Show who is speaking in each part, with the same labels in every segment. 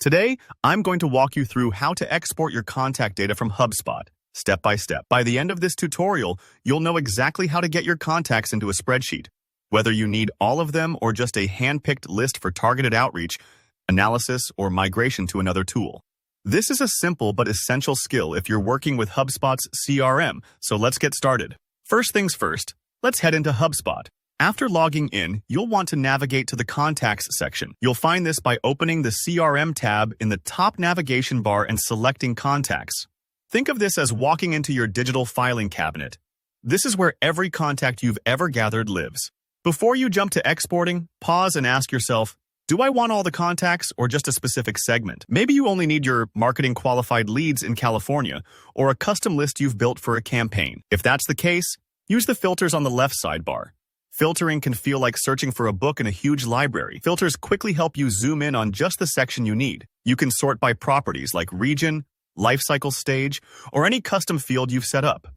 Speaker 1: Today, I'm going to walk you through how to export your contact data from HubSpot, step by step. By the end of this tutorial, you'll know exactly how to get your contacts into a spreadsheet. Whether you need all of them or just a hand-picked list for targeted outreach, analysis, or migration to another tool. This is a simple but essential skill if you're working with HubSpot's CRM, so let's get started. First things first, let's head into HubSpot. After logging in, you'll want to navigate to the Contacts section. You'll find this by opening the CRM tab in the top navigation bar and selecting Contacts. Think of this as walking into your digital filing cabinet. This is where every contact you've ever gathered lives. Before you jump to exporting, pause and ask yourself, do I want all the contacts or just a specific segment? Maybe you only need your marketing qualified leads in California or a custom list you've built for a campaign. If that's the case, use the filters on the left sidebar. Filtering can feel like searching for a book in a huge library. Filters quickly help you zoom in on just the section you need. You can sort by properties like region, lifecycle stage, or any custom field you've set up.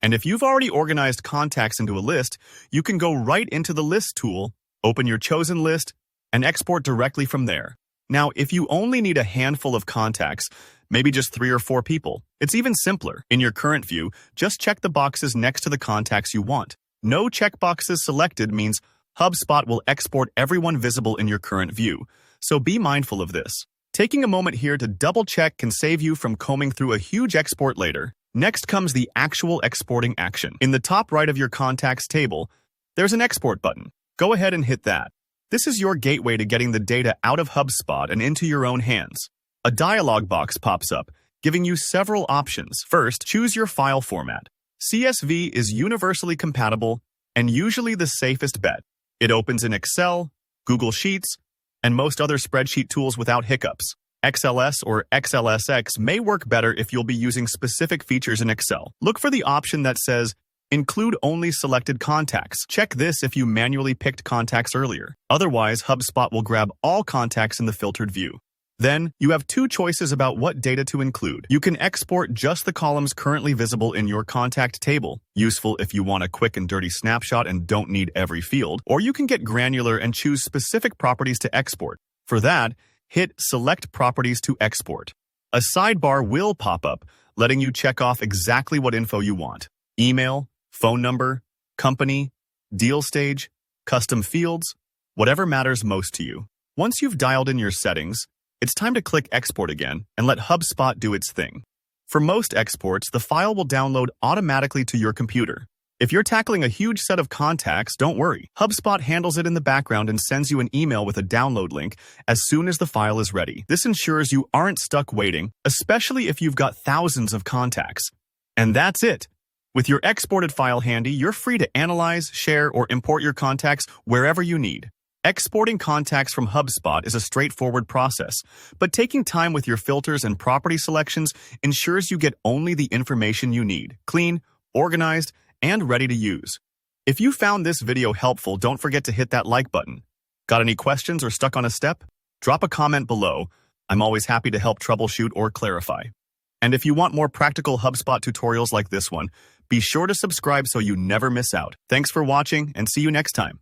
Speaker 1: And if you've already organized contacts into a list, you can go right into the List tool, open your chosen list, and export directly from there. Now, if you only need a handful of contacts, maybe just 3 or 4 people, it's even simpler. In your current view, just check the boxes next to the contacts you want. No checkboxes selected means HubSpot will export everyone visible in your current view, so be mindful of this. Taking a moment here to double-check can save you from combing through a huge export later. Next comes the actual exporting action. In the top right of your contacts table, there's an export button. Go ahead and hit that. This is your gateway to getting the data out of HubSpot and into your own hands. A dialog box pops up, giving you several options. First, choose your file format. CSV is universally compatible and usually the safest bet. It opens in Excel, Google Sheets, and most other spreadsheet tools without hiccups. XLS or XLSX may work better if you'll be using specific features in Excel. Look for the option that says, Include only selected contacts. Check this if you manually picked contacts earlier. Otherwise, HubSpot will grab all contacts in the filtered view. Then, you have 2 choices about what data to include. You can export just the columns currently visible in your contact table, useful if you want a quick and dirty snapshot and don't need every field, or you can get granular and choose specific properties to export. For that, hit Select Properties to Export. A sidebar will pop up, letting you check off exactly what info you want. Email, phone number, company, deal stage, custom fields, whatever matters most to you. Once you've dialed in your settings, it's time to click Export again and let HubSpot do its thing. For most exports, the file will download automatically to your computer. If you're tackling a huge set of contacts, don't worry. HubSpot handles it in the background and sends you an email with a download link as soon as the file is ready. This ensures you aren't stuck waiting, especially if you've got thousands of contacts. And that's it. With your exported file handy, you're free to analyze, share, or import your contacts wherever you need. Exporting contacts from HubSpot is a straightforward process, but taking time with your filters and property selections ensures you get only the information you need, clean, organized, and ready to use. If you found this video helpful, don't forget to hit that like button. Got any questions or stuck on a step? Drop a comment below. I'm always happy to help troubleshoot or clarify. And if you want more practical HubSpot tutorials like this one, be sure to subscribe so you never miss out. Thanks for watching and see you next time.